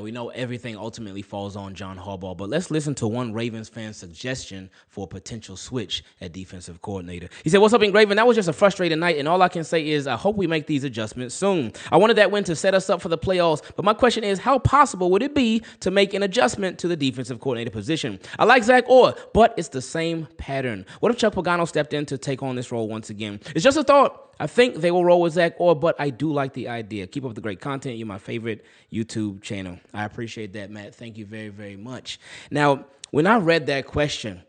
we know everything ultimately falls on John Harbaugh, but let's listen to one Ravens fan's suggestion for a potential switch at defensive coordinator. He said, "What's up, Ingraven? That was just a frustrating night, and all I can say is I hope we make these adjustments soon. I wanted that win to set us up for the playoffs, but my question is, how possible would it be to make an adjustment to the defensive coordinator position? I like Zach Orr, but it's the same pattern. What if Chuck Pagano stepped in to take on this role once again? It's just a thought. I think they will roll with Zach Orr, but I do like the idea. Keep up the great content. You're my favorite YouTube channel." I appreciate that, Matt. Thank you very, very much. Now, when I read that question,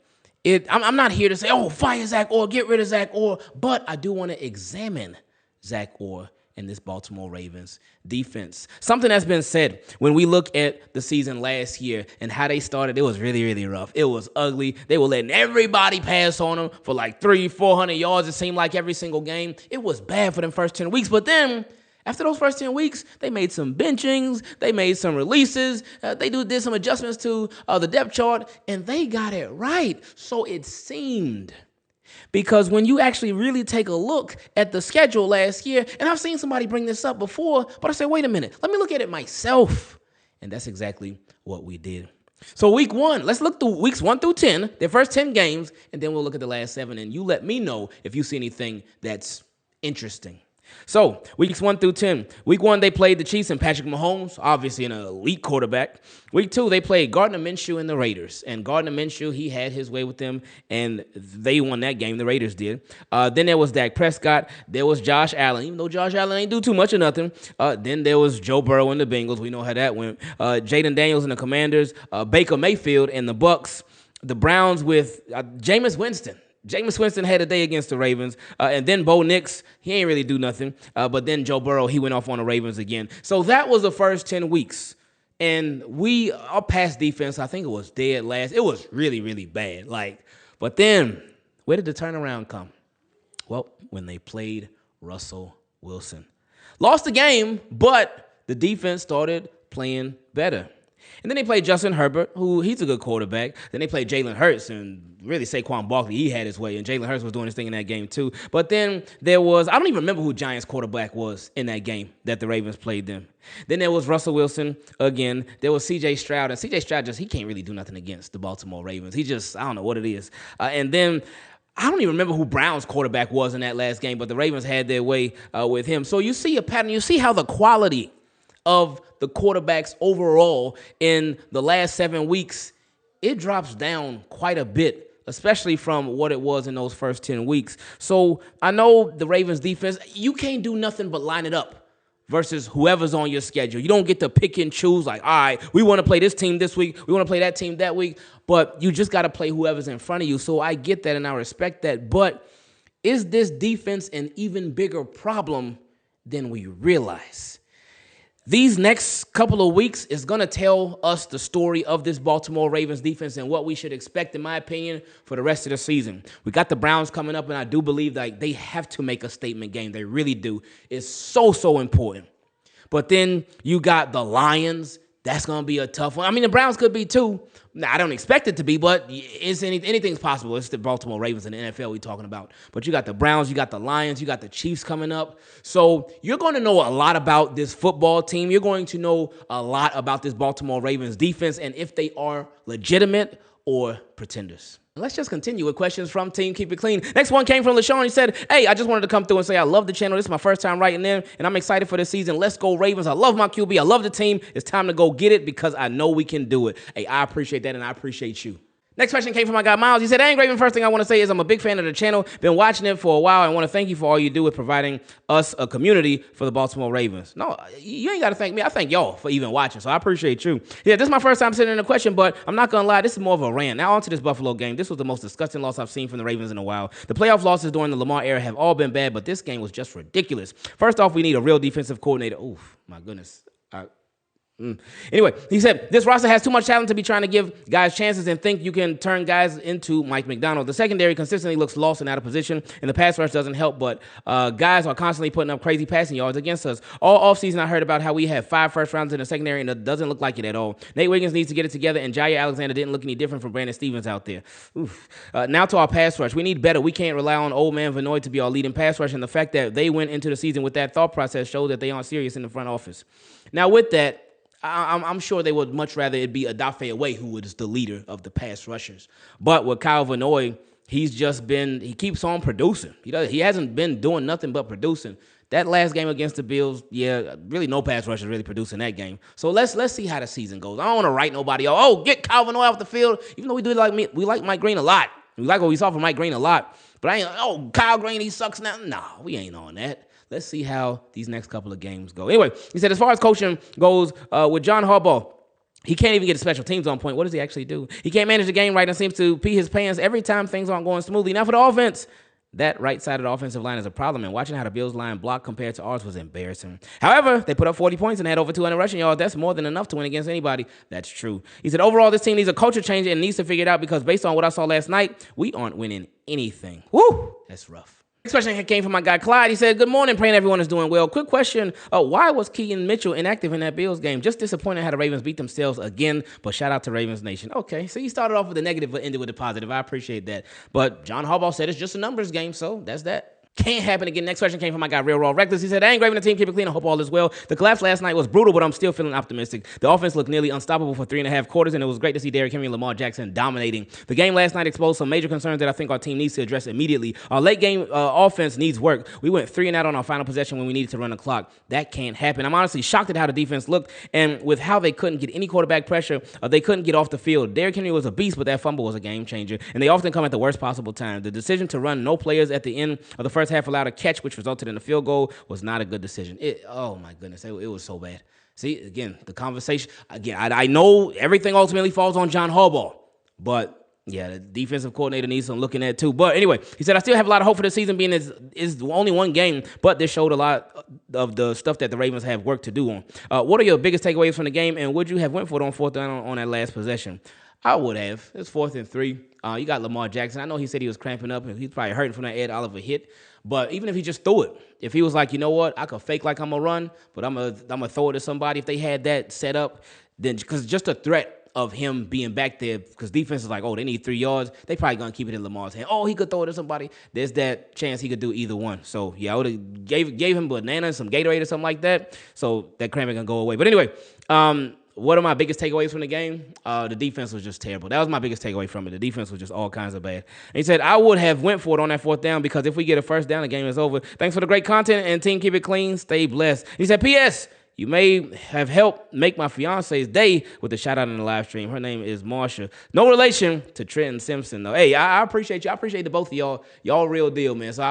I'm not here to say, oh, fire Zach Orr, get rid of Zach Orr, but I do want to examine Zach Orr in this Baltimore Ravens defense. Something that's been said when we look at the season last year and how they started, it was really, really rough. It was ugly. They were letting everybody pass on them for like 300-400 yards, it seemed like, every single game. It was bad for them first 10 weeks, but then after those first 10 weeks, they made some benchings, they made some releases, they did some adjustments to the depth chart, and they got it right. So it seemed. Because when you actually really take a look at the schedule last year, and I've seen somebody bring this up before, but I said, wait a minute, let me look at it myself. And that's exactly what we did. So week 1, let's look through weeks 1 through 10, their first 10 games, and then we'll look at the last 7, and you let me know if you see anything that's interesting. So, weeks 1 through 10. Week 1, they played the Chiefs and Patrick Mahomes, obviously an elite quarterback. Week 2, they played Gardner Minshew and the Raiders. And Gardner Minshew, he had his way with them, and they won that game. The Raiders did. Then there was Dak Prescott. There was Josh Allen, even though Josh Allen ain't do too much of nothing. Then there was Joe Burrow and the Bengals. We know how that went. Jaden Daniels and the Commanders. Baker Mayfield and the Bucks. The Browns with Jameis Winston. Jameis Winston had a day against the Ravens, and then Bo Nix, he ain't really do nothing, but then Joe Burrow, he went off on the Ravens again. So that was the first 10 weeks, and our pass defense, I think it was dead last. It was really, really bad. But then, where did the turnaround come? Well, when they played Russell Wilson. Lost the game, but the defense started playing better. And then they played Justin Herbert, who he's a good quarterback. Then they played Jalen Hurts, and really Saquon Barkley, he had his way, and Jalen Hurts was doing his thing in that game too. But then there was, I don't even remember who Giants quarterback was in that game that the Ravens played them. Then there was Russell Wilson again. There was C.J. Stroud, and C.J. Stroud he can't really do nothing against the Baltimore Ravens. I don't know what it is. And then I don't even remember who Brown's quarterback was in that last game, but the Ravens had their way with him. So you see a pattern. You see how the quality of the quarterbacks overall in the last 7 weeks, it drops down quite a bit, especially from what it was in those first 10 weeks. So I know the Ravens defense, you can't do nothing but line it up versus whoever's on your schedule. You don't get to pick and choose like, all right, we want to play this team this week, we want to play that team that week, but you just got to play whoever's in front of you. So I get that and I respect that, but is this defense an even bigger problem than we realize? These next couple of weeks is going to tell us the story of this Baltimore Ravens defense and what we should expect, in my opinion, for the rest of the season. We got the Browns coming up, and I do believe that they have to make a statement game. They really do. It's so, so important. But then you got the Lions. That's going to be a tough one. I mean, the Browns could be too. Now, I don't expect it to be, but anything's possible. It's the Baltimore Ravens in the NFL we're talking about. But you got the Browns, you got the Lions, you got the Chiefs coming up. So you're going to know a lot about this football team. You're going to know a lot about this Baltimore Ravens defense and if they are legitimate or pretenders. Let's just continue with questions from Team Keep It Clean. Next one came from Lashawn. He said, hey, I just wanted to come through and say I love the channel. This is my first time writing in, and I'm excited for this season. Let's go Ravens. I love my QB. I love the team. It's time to go get it because I know we can do it. Hey, I appreciate that, and I appreciate you. Next question came from my guy, Myles. He said, hey, Ingraven, first thing I want to say is I'm a big fan of the channel. Been watching it for a while and want to thank you for all you do with providing us a community for the Baltimore Ravens. No, you ain't got to thank me. I thank y'all for even watching, so I appreciate you. Yeah, this is my first time sitting in a question, but I'm not going to lie, this is more of a rant. Now on to this Buffalo game. This was the most disgusting loss I've seen from the Ravens in a while. The playoff losses during the Lamar era have all been bad, but this game was just ridiculous. First off, we need a real defensive coordinator. Oof, my goodness. Anyway, he said, this roster has too much talent to be trying to give guys chances and think you can turn guys into Mike McDonald. The secondary consistently looks lost and out of position, and the pass rush doesn't help, but guys are constantly putting up crazy passing yards against us. All offseason, I heard about how we have 5 first rounds in the secondary, and it doesn't look like it at all. Nate Wiggins needs to get it together, and Jair Alexander didn't look any different from Brandon Stevens out there. Now to our pass rush. We need better. We can't rely on old man Vanoy to be our leading pass rush, and the fact that they went into the season with that thought process shows that they aren't serious in the front office. Now with that, I'm sure they would much rather it be Odafe Away, who is the leader of the pass rushers. But with Kyle Van Noy, he keeps on producing. He hasn't been doing nothing but producing. That last game against the Bills, really no pass rushers really producing that game. So let's see how the season goes. I don't want to write nobody off. Oh, get Kyle Van Noy off the field. Even though we like Mike Green a lot. We like what we saw from Mike Green a lot. But Kyle Green, he sucks now. No, we ain't on that. Let's see how these next couple of games go. Anyway, he said as far as coaching goes, with John Harbaugh, he can't even get the special teams on point. What does he actually do? He can't manage the game right and seems to pee his pants every time things aren't going smoothly. Now for the offense, that right side of the offensive line is a problem, and watching how the Bills line blocked compared to ours was embarrassing. However, they put up 40 points and had over 200 rushing yards. That's more than enough to win against anybody. That's true. He said, overall, this team needs a culture change and needs to figure it out because based on what I saw last night, we aren't winning anything. Woo! That's rough. Next question came from my guy Clyde. He said, good morning, praying everyone is doing well. Quick question, why was Keaton Mitchell inactive in that Bills game? Just disappointed how the Ravens beat themselves again, but shout out to Ravens Nation. Okay, so you started off with the negative but ended with the positive. I appreciate that. But John Harbaugh said it's just a numbers game, so that's that. Can't happen again. Next question came from my guy, Real Raw Reckless. He said, I ain't Ingraven the team, keep it clean. I hope all is well. The collapse last night was brutal, but I'm still feeling optimistic. The offense looked nearly unstoppable for 3.5 quarters, and it was great to see Derrick Henry and Lamar Jackson dominating. The game last night exposed some major concerns that I think our team needs to address immediately. Our late game offense needs work. We went 3 and out on our final possession when we needed to run the clock. That can't happen. I'm honestly shocked at how the defense looked, and with how they couldn't get any quarterback pressure, they couldn't get off the field. Derrick Henry was a beast, but that fumble was a game changer, and they often come at the worst possible time. The decision to run no players at the end of the first half allowed a catch, which resulted in a field goal, was not a good decision. Oh my goodness, it was so bad. See, again, the conversation, I know everything ultimately falls on John Harbaugh, but yeah, the defensive coordinator needs some looking at too. But anyway, he said, I still have a lot of hope for the season being is only one game, but this showed a lot of the stuff that the Ravens have work to do on. What are your biggest takeaways from the game, and would you have went for it on fourth down on that last possession? I would have. It's 4th and 3. You got Lamar Jackson. I know he said he was cramping up, and he's probably hurting from that Ed Oliver hit. But even if he just threw it, if he was like, you know what, I could fake like I'm going to run, but I'm gonna throw it to somebody. If they had that set up, then because just a threat of him being back there, because defense is like, oh, they need 3 yards, they probably going to keep it in Lamar's hand. Oh, he could throw it to somebody. There's that chance he could do either one. So, yeah, I would have gave him bananas, some Gatorade or something like that, so that cramping can go away. But anyway, what are my biggest takeaways from the game? The defense was just terrible. That was my biggest takeaway from it. The defense was just all kinds of bad. And he said, I would have went for it on that 4th down because if we get a first down, the game is over. Thanks for the great content, and team, keep it clean. Stay blessed. He said, P.S., you may have helped make my fiance's day with the shout-out in the live stream. Her name is Marsha. No relation to Trenton Simpson, though. Hey, I appreciate you. I appreciate the both of y'all. Y'all real deal, man. So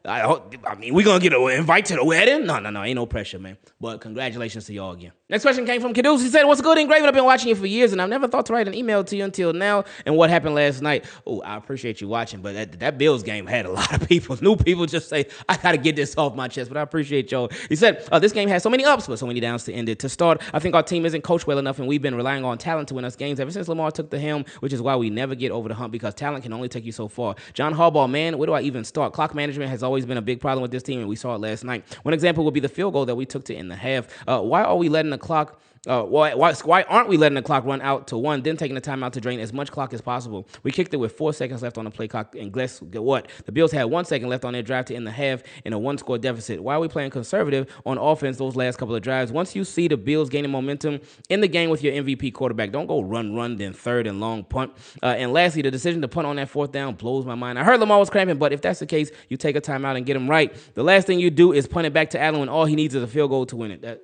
I mean, we going to get an invite to the wedding? No. Ain't no pressure, man. But congratulations to y'all again. Next question came from Kidduse. He said, what's good, Ingraven? I've been watching you for years, and I've never thought to write an email to you until now. And what happened last night? Oh, I appreciate you watching, but that Bills game had a lot of people. New people just say, I got to get this off my chest, but I appreciate y'all. He said, this game has so many ups, but so many downs to end it. To start, I think our team isn't coached well enough, and we've been relying on talent to win us games ever since Lamar took the helm, which is why we never get over the hump because talent can only take you so far. John Harbaugh, man, where do I even start? Clock management has always been a big problem with this team, and we saw it last night. One example would be the field goal that we took to end the half. Why are we letting the clock why aren't we letting the clock run out to 1, then taking the time out to drain as much clock as possible? We kicked it with 4 seconds left on the play clock, and guess what? The Bills had 1 second left on their drive to end the half in a 1-score deficit. Why are we playing conservative on offense those last couple of drives? Once you see the Bills gaining momentum in the game with your MVP quarterback, don't go run, then 3rd and long punt. And lastly, the decision to punt on that 4th down blows my mind. I heard Lamar was cramping, but if that's the case, you take a timeout and get him right. The last thing you do is punt it back to Allen when all he needs is a field goal to win it.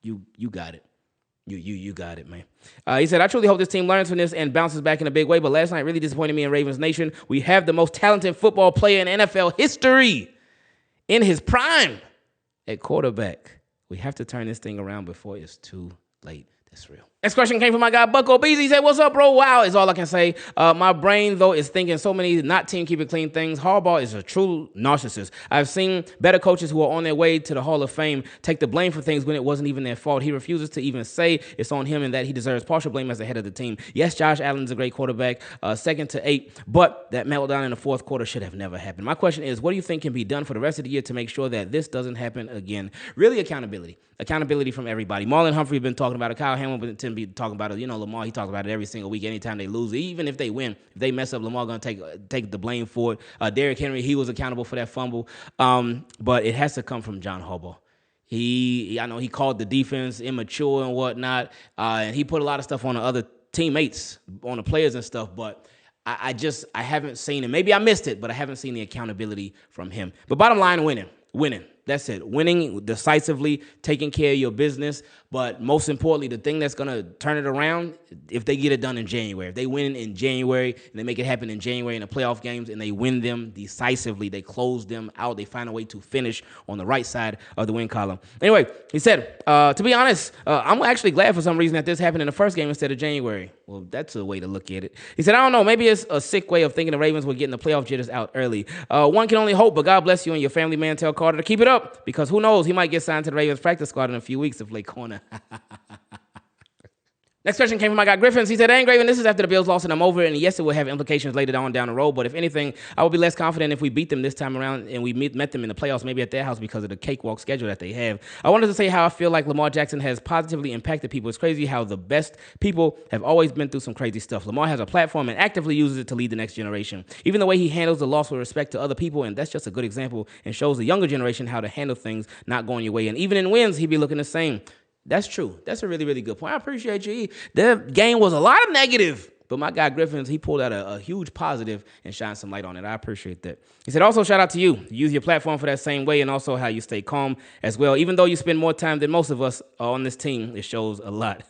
You got it. You got it, man. He said, I truly hope this team learns from this and bounces back in a big way, but last night really disappointed me in Ravens Nation. We have the most talented football player in NFL history in his prime at quarterback. We have to turn this thing around before it's too late. That's real. Next question came from my guy, Bucco. Beezy said, what's up, bro? Wow, is all I can say. My brain, though, is thinking so many not team keep it clean things. Harbaugh is a true narcissist. I've seen better coaches who are on their way to the Hall of Fame take the blame for things when it wasn't even their fault. He refuses to even say it's on him and that he deserves partial blame as the head of the team. Yes, Josh Allen's a great quarterback, 2nd to 8, but that meltdown in the 4th quarter should have never happened. My question is, what do you think can be done for the rest of the year to make sure that this doesn't happen again? Really, accountability. Accountability from everybody. Marlon Humphrey been talking about it. Kyle Hamilton be talking about it. You know, Lamar, he talks about it every single week. Anytime they lose, even if they win, if they mess up, Lamar gonna take the blame for it. Derrick Henry, he was accountable for that fumble. But it has to come from John Harbaugh. I know he called the defense immature and whatnot, and he put a lot of stuff on the other teammates, on the players and stuff, but I haven't seen it. Maybe I missed it, but I haven't seen the accountability from him. But bottom line, winning. That's it. Winning decisively, taking care of your business. But most importantly, the thing that's going to turn it around, if they get it done in January. If they win in January and they make it happen in January in the playoff games and they win them decisively, they close them out, they find a way to finish on the right side of the win column. Anyway, he said, to be honest, I'm actually glad for some reason that this happened in the first game instead of January. Well, that's a way to look at it. He said, I don't know, maybe it's a sick way of thinking the Ravens were getting the playoff jitters out early. One can only hope, but God bless you and your family, man. Tell Carter to keep it up, because who knows, he might get signed to the Ravens practice squad in a few weeks to play corner. Next question came from my guy Griffins. He said, hey, Ingraven, this is after the Bills lost and I'm over, and yes, it will have implications later on down the road, but if anything, I would be less confident if we beat them this time around and we met them in the playoffs, maybe at their house because of the cakewalk schedule that they have. I wanted to say how I feel like Lamar Jackson has positively impacted people. It's crazy how the best people have always been through some crazy stuff. Lamar has a platform and actively uses it to lead the next generation. Even the way he handles the loss with respect to other people, and that's just a good example and shows the younger generation how to handle things not going your way. And even in wins, he'd be looking the same. That's true. That's a really, really good point. I appreciate you. The game was a lot of negative, but my guy Griffins, he pulled out a huge positive and shined some light on it. I appreciate that. He said, also shout out to you. Use your platform for that same way, and also how you stay calm as well. Even though you spend more time than most of us on this team, it shows a lot.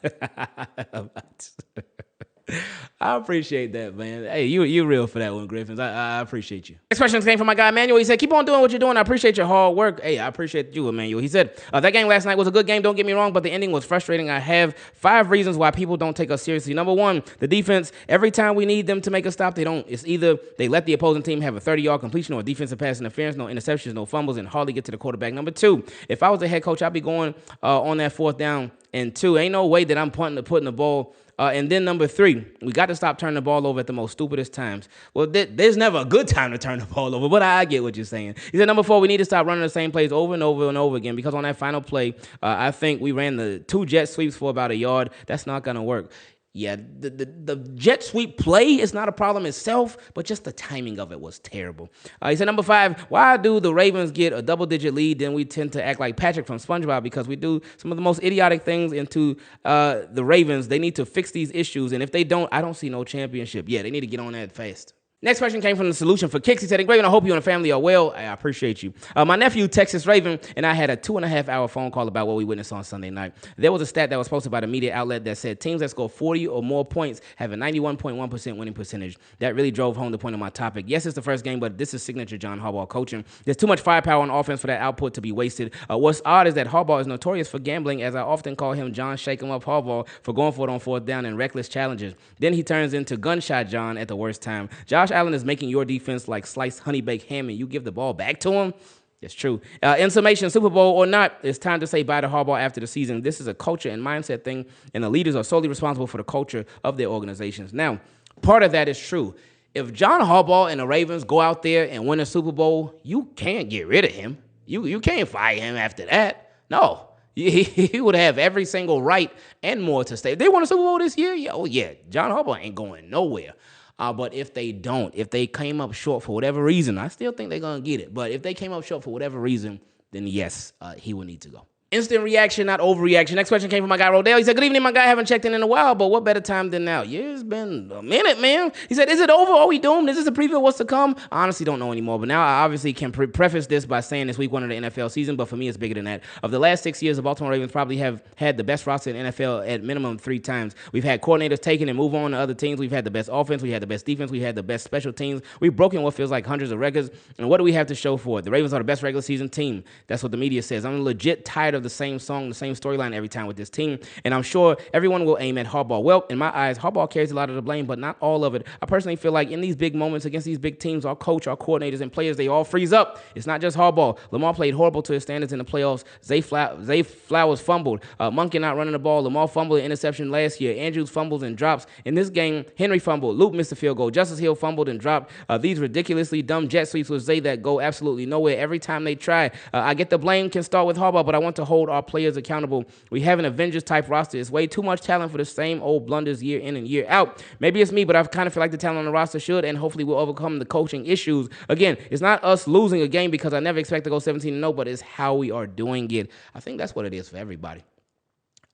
I appreciate that, man. Hey, you real for that one, Griffins. I appreciate you. Next question came from my guy Emmanuel. He said, keep on doing what you're doing. I appreciate your hard work. Hey, I appreciate you, Emmanuel. He said, that game last night was a good game, don't get me wrong, but the ending was frustrating. I have 5 reasons why people don't take us seriously. Number 1, the defense. Every time we need them to make a stop, they don't. It's either they let the opposing team have a 30-yard completion or a defensive pass interference, no interceptions, no fumbles, and hardly get to the quarterback. Number 2, if I was the head coach, I'd be going on that 4th down and 2. Ain't no way that I'm putting the ball. And then number 3, we got to stop turning the ball over at the most stupidest times. Well, there's never a good time to turn the ball over, but I get what you're saying. He said, number 4, we need to stop running the same plays over and over and over again, because on that final play, I think we ran the 2 jet sweeps for about a yard. That's not going to work. Yeah, the jet sweep play is not a problem itself, but just the timing of it was terrible. He said, number 5, why do the Ravens get a double-digit lead? Then we tend to act like Patrick from SpongeBob, because we do some of the most idiotic things into the Ravens. They need to fix these issues, and if they don't, I don't see no championship. Yeah, they need to get on that fast. Next question came from the Solution for Kicks. He said, Ingraven, I hope you and the family are well. I appreciate you. My nephew, Texas Raven, and I had a 2.5-hour phone call about what we witnessed on Sunday night. There was a stat that was posted by the media outlet that said teams that score 40 or more points have a 91.1% winning percentage. That really drove home the point of my topic. Yes, it's the first game, but this is signature John Harbaugh coaching. There's too much firepower on offense for that output to be wasted. What's odd is that Harbaugh is notorious for gambling, as I often call him John Shake 'em Up Harbaugh, for going for it on 4th down and reckless challenges. Then he turns into Gunshot John at the worst time. Josh Allen is making your defense like sliced honey-baked ham, and you give the ball back to him? It's true. In summation, Super Bowl or not, it's time to say bye to Harbaugh after the season. This is a culture and mindset thing, and the leaders are solely responsible for the culture of their organizations. Now, part of that is true. If John Harbaugh and the Ravens go out there and win a Super Bowl, you can't get rid of him. You can't fire him after that. No. He would have every single right and more to stay. If they won a Super Bowl this year, yeah, John Harbaugh ain't going nowhere. But if they don't, if they came up short for whatever reason, I still think they're going to get it. But if they came up short for whatever reason, then yes, he will need to go. Instant reaction, not overreaction. Next question came from my guy Rodell. He said, good evening, my guy. Haven't checked in a while, but what better time than now? Yeah, it's been a minute, man. He said, is it over? Are we doomed? Is this a preview of what's to come? I honestly don't know anymore, but now I obviously can preface this by saying it's week 1 of the NFL season, but for me, it's bigger than that. Of the last 6 years, the Baltimore Ravens probably have had the best roster in the NFL at minimum 3 times. We've had coordinators taken and move on to other teams. We've had the best offense. We had the best defense. We had the best special teams. We've broken what feels like hundreds of records. And what do we have to show for it? The Ravens are the best regular season team. That's what the media says. I'm legit tired of the same song, the same storyline every time with this team, and I'm sure everyone will aim at Harbaugh. Well, in my eyes, Harbaugh carries a lot of the blame, but not all of it. I personally feel like in these big moments against these big teams, our coach, our coordinators, and players, they all freeze up. It's not just Harbaugh. Lamar played horrible to his standards in the playoffs. Zay Flowers fumbled. Monkey not running the ball. Lamar fumbled an interception last year. Andrews fumbles and drops. In this game, Henry fumbled. Luke missed a field goal. Justice Hill fumbled and dropped. These ridiculously dumb jet sweeps with Zay that go absolutely nowhere every time they try. I get the blame can start with Harbaugh, but I want to hold our players accountable. We have an Avengers-type roster. It's way too much talent for the same old blunders year in and year out. Maybe it's me, but I kind of feel like the talent on the roster should, and hopefully we'll overcome the coaching issues. Again, it's not us losing a game because I never expect to go 17-0, but it's how we are doing it. I think that's what it is for everybody.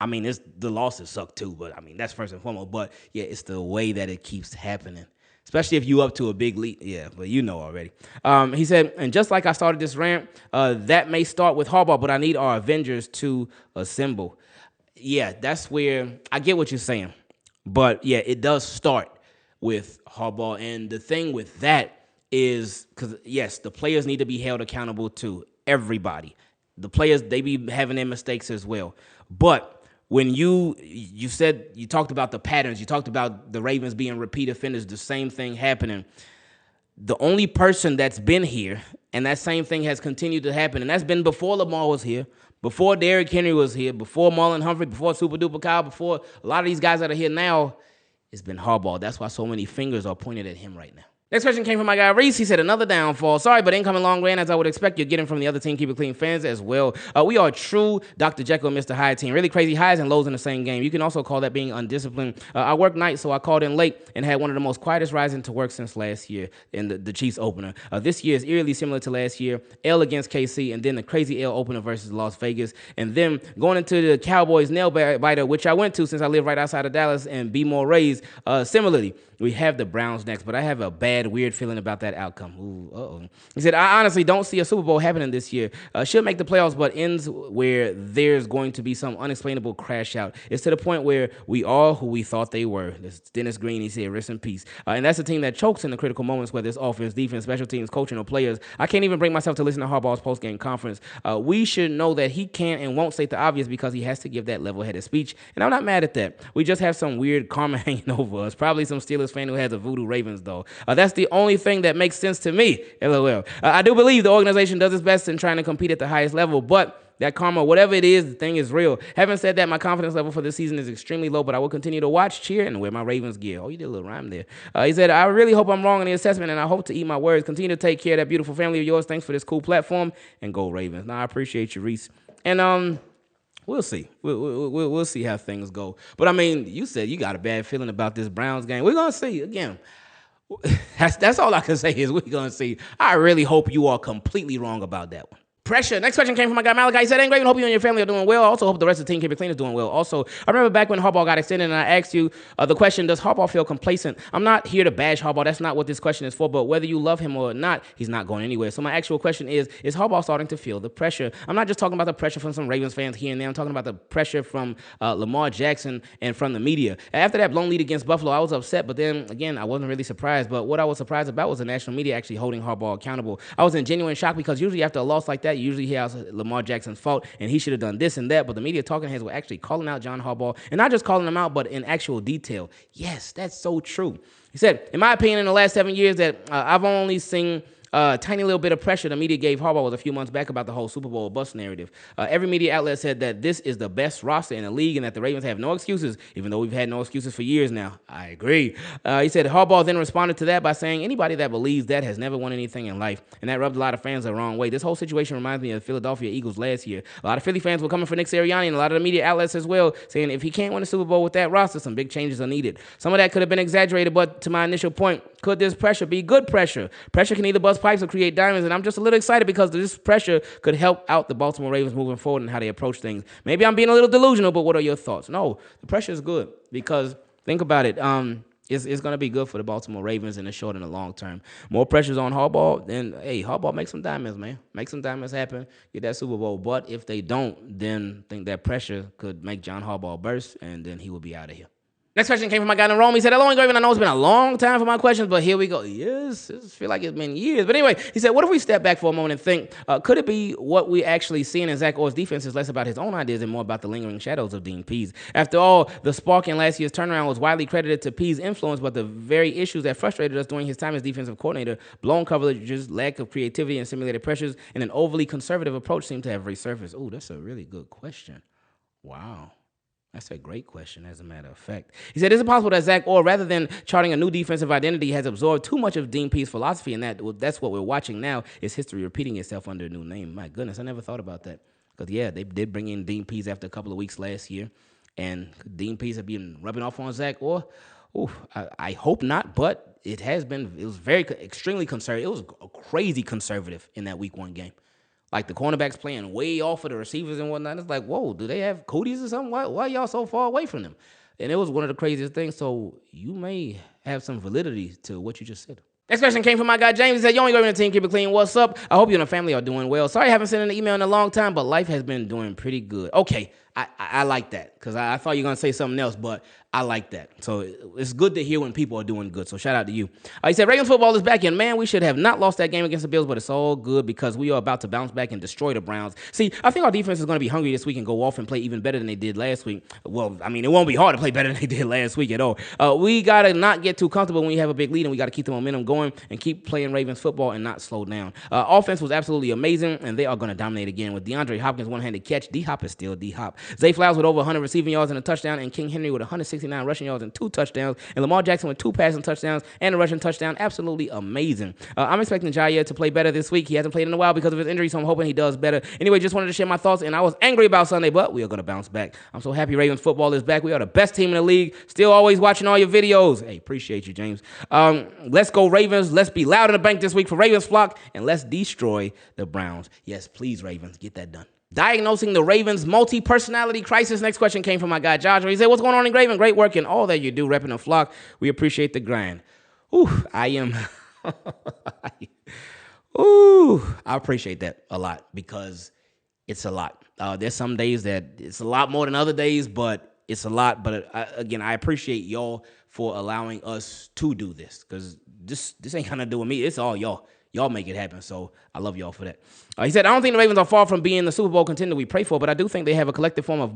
I mean, the losses suck too, but I mean, that's first and foremost. But yeah, it's the way that it keeps happening. Especially if you up to a big lead. Yeah, but you know already. He said, and just like I started this rant, that may start with Harbaugh, but I need our Avengers to assemble. Yeah, that's where I get what you're saying. But yeah, it does start with Harbaugh. And the thing with that is, because yes, the players need to be held accountable too. Everybody. The players, they be having their mistakes as well. But when you talked about the patterns, you talked about the Ravens being repeat offenders, the same thing happening. The only person that's been here, and that same thing has continued to happen, and that's been before Lamar was here, before Derrick Henry was here, before Marlon Humphrey, before Super Duper Kyle, before a lot of these guys that are here now, it's been Harbaugh. That's why so many fingers are pointed at him right now. Next question came from my guy Reec. He said, another downfall. Sorry, but incoming long ran as I would expect. You're getting from the other Team Keep It Clean fans as well. We are true Dr. Jekyll and Mr. Hyde team. Really crazy highs and lows in the same game. You can also call that being undisciplined. I work nights, so I called in late and had one of the most quietest rides into work since last year in the Chiefs opener. This year is eerily similar to last year. L against KC, and then the crazy L opener versus Las Vegas. And then going into the Cowboys nail biter, which I went to since I live right outside of Dallas, and be more raised. Similarly, we have the Browns next, but I have a bad, weird feeling about that outcome. Ooh, uh-oh. He said, I honestly don't see a Super Bowl happening this year. Should make the playoffs, but ends where there's going to be some unexplainable crash out. It's to the point where we are who we thought they were. This is Dennis Green, he said, rest in peace. And that's a team that chokes in the critical moments, whether it's offense, defense, special teams, coaching, or players. I can't even bring myself to listen to Harbaugh's post-game conference. We should know that he can't and won't state the obvious because he has to give that level-headed speech, and I'm not mad at that. We just have some weird karma hanging over us. Probably some Steelers fan who has a voodoo Ravens, though. That's the only thing that makes sense to me, LOL. I do believe the organization does its best in trying to compete at the highest level, but that karma, whatever it is, the thing is real. Having said that, my confidence level for this season is extremely low, but I will continue to watch, cheer, and wear my Ravens gear. Oh, you did a little rhyme there. He said, I really hope I'm wrong in the assessment, and I hope to eat my words. Continue to take care of that beautiful family of yours. Thanks for this cool platform, and go Ravens. Now, I appreciate you, Reec. And, we'll see. We'll see how things go. But, I mean, you said you got a bad feeling about this Browns game. We're going to see. Again, that's all I can say is we're going to see. I really hope you are completely wrong about that one. Pressure. Next question came from my guy Malachai. He said, Ingraven, hope you and your family are doing well. Also, hope the rest of the Team Keep It Clean is doing well. Also, I remember back when Harbaugh got extended and I asked you the question, does Harbaugh feel complacent? I'm not here to bash Harbaugh. That's not what this question is for. But whether you love him or not, he's not going anywhere. So my actual question is Harbaugh starting to feel the pressure? I'm not just talking about the pressure from some Ravens fans here and there. I'm talking about the pressure from Lamar Jackson and from the media. After that blown lead against Buffalo, I was upset. But then, again, I wasn't really surprised. But what I was surprised about was the national media actually holding Harbaugh accountable. I was in genuine shock because usually after a loss like that, you usually hear Lamar Jackson's fault, and he should have done this and that, but the media talking heads were actually calling out John Harbaugh, and not just calling him out, but in actual detail. Yes, that's so true. He said, in my opinion, in the last 7 years that I've only seen a tiny little bit of pressure the media gave Harbaugh was a few months back about the whole Super Bowl bust narrative. Every media outlet said that this is the best roster in the league and that the Ravens have no excuses, even though we've had no excuses for years now. I agree. He said Harbaugh then responded to that by saying, anybody that believes that has never won anything in life, and that rubbed a lot of fans the wrong way. This whole situation reminds me of the Philadelphia Eagles last year. A lot of Philly fans were coming for Nick Sirianni, and a lot of the media outlets as well, saying if he can't win a Super Bowl with that roster, some big changes are needed. Some of that could have been exaggerated, but to my initial point, could this pressure be good pressure? Pressure can either bust pipes or create diamonds, and I'm just a little excited because this pressure could help out the Baltimore Ravens moving forward and how they approach things. Maybe I'm being a little delusional, but what are your thoughts? No, the pressure is good because think about it. It's going to be good for the Baltimore Ravens in the short and the long term. More pressure's on Harbaugh, then, hey, Harbaugh, make some diamonds, man. Make some diamonds happen, get that Super Bowl. But if they don't, then I think that pressure could make John Harbaugh burst, and then he will be out of here. Next question came from my guy Narome. He said, hello, Ingraven. I know it's been a long time for my questions, but here we go. Yes, it feel like it's been years. But anyway, he said, what if we step back for a moment and think, could it be what we actually seeing in Zach Orr's defense is less about his own ideas and more about the lingering shadows of Dean Pease? After all, the spark in last year's turnaround was widely credited to Pease's influence, but the very issues that frustrated us during his time as defensive coordinator, blown coverages, lack of creativity and simulated pressures, and an overly conservative approach seem to have resurfaced. Oh, that's a really good question. Wow. That's a great question, as a matter of fact. He said, is it possible that Zach Orr, rather than charting a new defensive identity, has absorbed too much of Dean Pease's philosophy, and that's what we're watching now is history repeating itself under a new name? My goodness, I never thought about that. Because, yeah, they did bring in Dean Pease after a couple of weeks last year. And Dean Pease have been rubbing off on Zach Orr. I hope not, but it was extremely conservative. It was a crazy conservative in that week 1 game. Like, the cornerbacks playing way off of the receivers and whatnot. It's like, whoa, do they have cooties or something? Why y'all so far away from them? And it was one of the craziest things. So you may have some validity to what you just said. Next question came from my guy James. He said, "Yo, only Graven and Team Keep It Clean. What's up? I hope you and the family are doing well. Sorry I haven't sent an email in a long time, but life has been doing pretty good." Okay, I like that because I thought you were going to say something else, but I like that. So it's good to hear when people are doing good. So shout out to you. He said, "Ravens football is back in. Man, we should have not lost that game against the Bills, but it's all good because we are about to bounce back and destroy the Browns." See, I think our defense is going to be hungry this week and go off and play even better than they did last week. Well, I mean, it won't be hard to play better than they did last week at all. We got to not get too comfortable when we have a big lead, and we got to keep the momentum going and keep playing Ravens football and not slow down. Offense was absolutely amazing, and they are going to dominate again with DeAndre Hopkins' one-handed catch. D-Hop is still D-Hop. Zay Flowers with over 100 receiving yards and a touchdown, and King Henry with 169 rushing yards and 2 touchdowns, and Lamar Jackson with 2 passing touchdowns and a rushing touchdown. Absolutely amazing. I'm expecting Jair to play better this week. He hasn't played in a while because of his injury, so I'm hoping he does better. Anyway, just wanted to share my thoughts, and I was angry about Sunday, but we are going to bounce back. I'm so happy Ravens football is back. We are the best team in the league. Still always watching all your videos. Hey, appreciate you, James. Let's go Ravens. Let's be loud in the bank this week for Ravens flock, and let's destroy the Browns. Yes, please, Ravens, get that done. Diagnosing the Ravens' multi-personality crisis. Next question came from my guy, Joshua. He said, "What's going on, Ingraven? Great work in all that you do, repping the flock. We appreciate the grind." I am... I appreciate that a lot because it's a lot. There's some days that it's a lot more than other days, but it's a lot. But again, I appreciate y'all for allowing us to do this because this ain't gonna do with me. It's all y'all. Y'all make it happen, so I love y'all for that. He said, "I don't think the Ravens are far from being the Super Bowl contender we pray for, but I do think they have a collective form of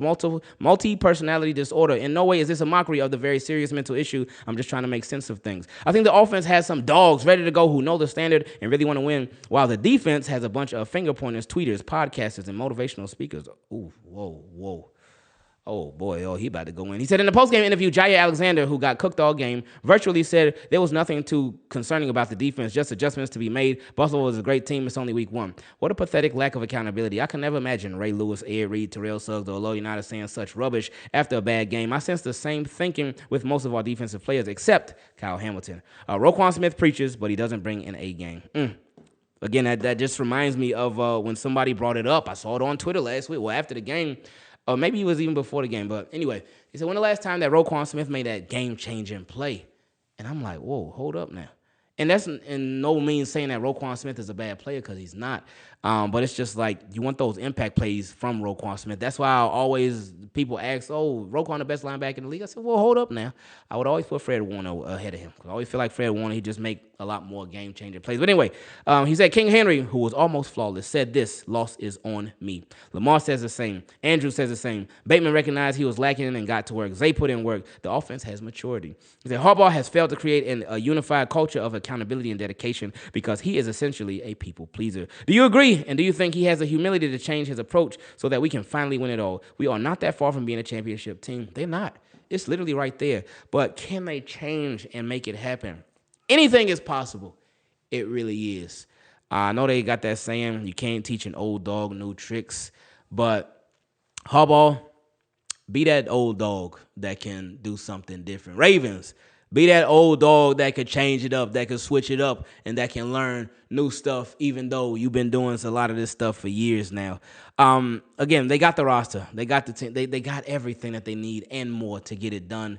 multi-personality disorder. In no way is this a mockery of the very serious mental issue. I'm just trying to make sense of things. I think the offense has some dogs ready to go who know the standard and really want to win, while the defense has a bunch of finger pointers, tweeters, podcasters, and motivational speakers." Ooh, whoa. Oh, boy, he about to go in. He said in the postgame interview, Jair Alexander, who got cooked all game, virtually said there was nothing too concerning about the defense, just adjustments to be made. Buffalo is a great team. It's only week 1. What a pathetic lack of accountability. I can never imagine Ray Lewis, Ed Reed, Terrell Suggs, or Olo United saying such rubbish after a bad game. I sense the same thinking with most of our defensive players, except Kyle Hamilton. Roquan Smith preaches, but he doesn't bring an A game. Again, that just reminds me of when somebody brought it up. I saw it on Twitter last week. Well, after the game. Or maybe it was even before the game. But anyway, he said, when the last time that Roquan Smith made that game-changing play? And I'm like, whoa, hold up now. And that's in no means saying that Roquan Smith is a bad player because he's not. But it's just like you want those impact plays from Roquan Smith. That's why people ask, Roquan the best linebacker in the league? I said, well, hold up now. I would always put Fred Warner ahead of him. I always feel like Fred Warner, he just make a lot more game-changing plays. But anyway, he said King Henry, who was almost flawless, said this: "Loss is on me." Lamar says the same. Andrew says the same. Bateman recognized he was lacking and got to work. Zay put in work. The offense has maturity. He said Harbaugh has failed to create a unified culture of accountability and dedication because he is essentially a people pleaser. Do you agree? And do you think he has the humility to change his approach so that we can finally win it all? We are not that far from being a championship team. They're not. It's literally right there. But can they change and make it happen? Anything is possible. It really is. I know they got that saying, you can't teach an old dog new tricks. But Harbaugh, be that old dog that can do something different. Ravens, be that old dog that could change it up, that could switch it up, and that can learn new stuff, even though you've been doing a lot of this stuff for years now. Again, they got the roster. They got the team. They got everything that they need and more to get it done.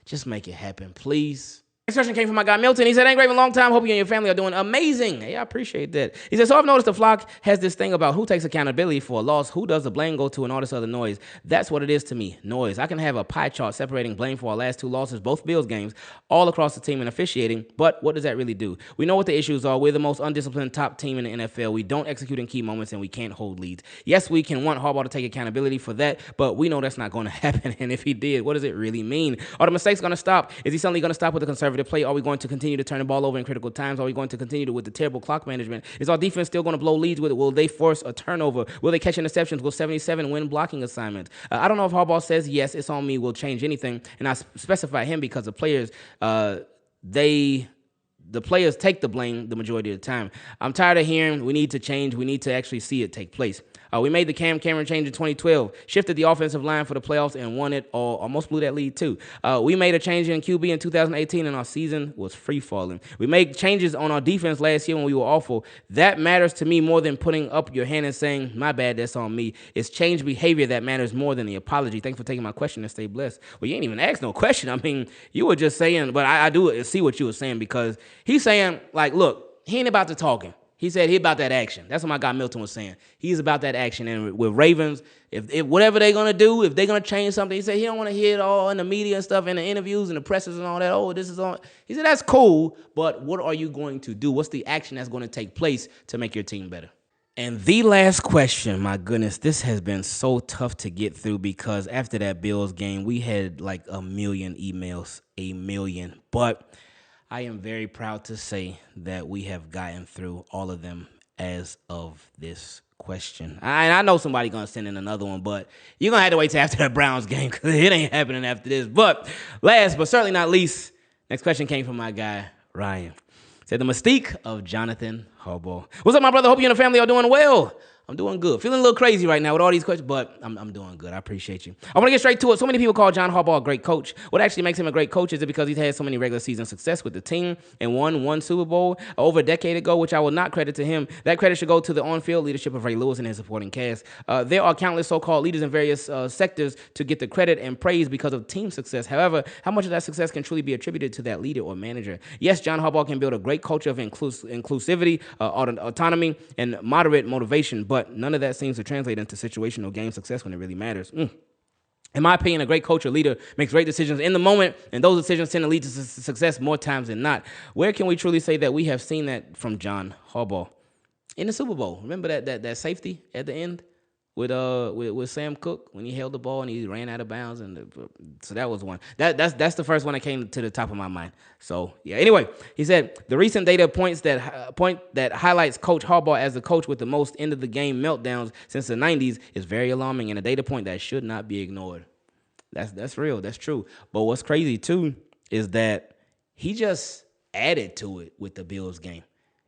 Just make it happen, please. Next question came from my guy Milton. He said, "Ain't Graven, long time. Hope you and your family are doing amazing." Hey, I appreciate that. He said, "So I've noticed the flock has this thing about who takes accountability for a loss, who does the blame go to, and all this other noise. That's what it is to me, noise. I can have a pie chart separating blame for our last 2 losses, both Bills games, all across the team and officiating, but what does that really do? We know what the issues are. We're the most undisciplined top team in the NFL. We don't execute in key moments, and we can't hold leads. Yes, we can want Harbaugh to take accountability for that, but we know that's not going to happen, and if he did, what does it really mean? Are the mistakes going to stop? Is he suddenly going to stop with the conservative play? Are we going to continue to turn the ball over in critical times? Are we going to continue with the terrible clock management? Is our defense still going to blow leads with it? Will they force a turnover? Will they catch interceptions? Will 77 win blocking assignments? I don't know if Harbaugh says, yes, it's on me, will change anything. And I specify him because the players, the players take the blame the majority of the time. I'm tired of hearing we need to change. We need to actually see it take place. We made the Cameron change in 2012, shifted the offensive line for the playoffs, and won it all. Almost blew that lead, too. We made a change in QB in 2018, and our season was free-falling. We made changes on our defense last year when we were awful. That matters to me more than putting up your hand and saying, my bad, that's on me. It's change behavior that matters more than the apology. Thanks for taking my question and stay blessed. Well, you ain't even asked no question. I mean, you were just saying, but I do see what you were saying, because he's saying, like, look, he ain't about the talking. He said he about that action. That's what my guy Milton was saying. He's about that action. And with Ravens, if whatever they're going to do, if they're going to change something, he said he don't want to hear it all in the media and stuff, in the interviews and the presses and all that. Oh, this is on. He said, that's cool, but what are you going to do? What's the action that's going to take place to make your team better? And the last question, my goodness, this has been so tough to get through, because after that Bills game, we had like 1 million emails, 1 million. But I am very proud to say that we have gotten through all of them as of this question. I know somebody going to send in another one, but you're going to have to wait till after that Browns game, because it ain't happening after this. But last but certainly not least, next question came from my guy, Ryan. Said the mystique of Johnathan Harbaugh. What's up, my brother? Hope you and the family are doing well. I'm doing good. Feeling a little crazy right now with all these questions, but I'm doing good. I appreciate you. I want to get straight to it. So many people call John Harbaugh a great coach. What actually makes him a great coach is it because he's had so many regular season success with the team and won one Super Bowl over a decade ago, which I will not credit to him. That credit should go to the on-field leadership of Ray Lewis and his supporting cast. There are countless so-called leaders in various sectors to get the credit and praise because of team success. However, how much of that success can truly be attributed to that leader or manager? Yes, John Harbaugh can build a great culture of inclusivity, autonomy, and moderate motivation, but none of that seems to translate into situational game success when it really matters. In my opinion, a great coach or leader makes great decisions in the moment, and those decisions tend to lead to success more times than not. Where can we truly say that we have seen that from John Harbaugh? In the Super Bowl. Remember that safety at the end with Sam Cook when he held the ball and he ran out of bounds, so that was one. That's the first one that came to the top of my mind. So yeah. Anyway, he said the recent data point that highlights Coach Harbaugh as the coach with the most end of the game meltdowns since the 90s is very alarming and a data point that should not be ignored. That's real. That's true. But what's crazy too is that he just added to it with the Bills game.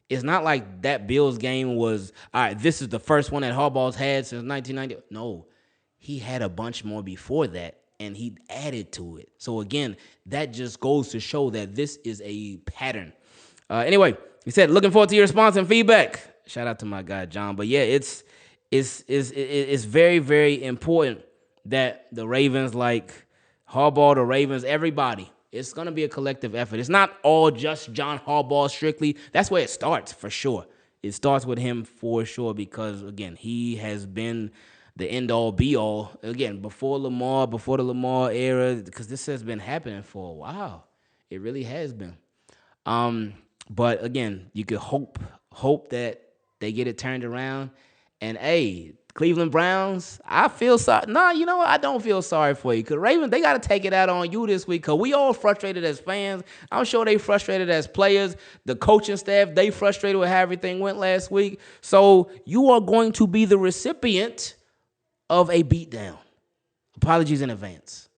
It's not like that Bills game was, all right, this is the first one that Harbaugh's had since 1990. No, he had a bunch more before that, and he added to it. So, again, that just goes to show that this is a pattern. Anyway, he said, looking forward to your response and feedback. Shout out to my guy, John. But, yeah, it's very, very important that the Ravens, like Harbaugh, the Ravens, everybody, it's going to be a collective effort. It's not all just John Harbaugh strictly. That's where it starts for sure. It starts with him for sure because, again, he has been the end-all, be-all. Again, before the Lamar era, because this has been happening for a while. It really has been. But, again, you could hope that they get it turned around. And, hey, Cleveland Browns, I feel sorry. Nah, you know what? I don't feel sorry for you. Because Ravens, they got to take it out on you this week because we all frustrated as fans. I'm sure they frustrated as players. The coaching staff, they frustrated with how everything went last week. So you are going to be the recipient of a beatdown. Apologies in advance.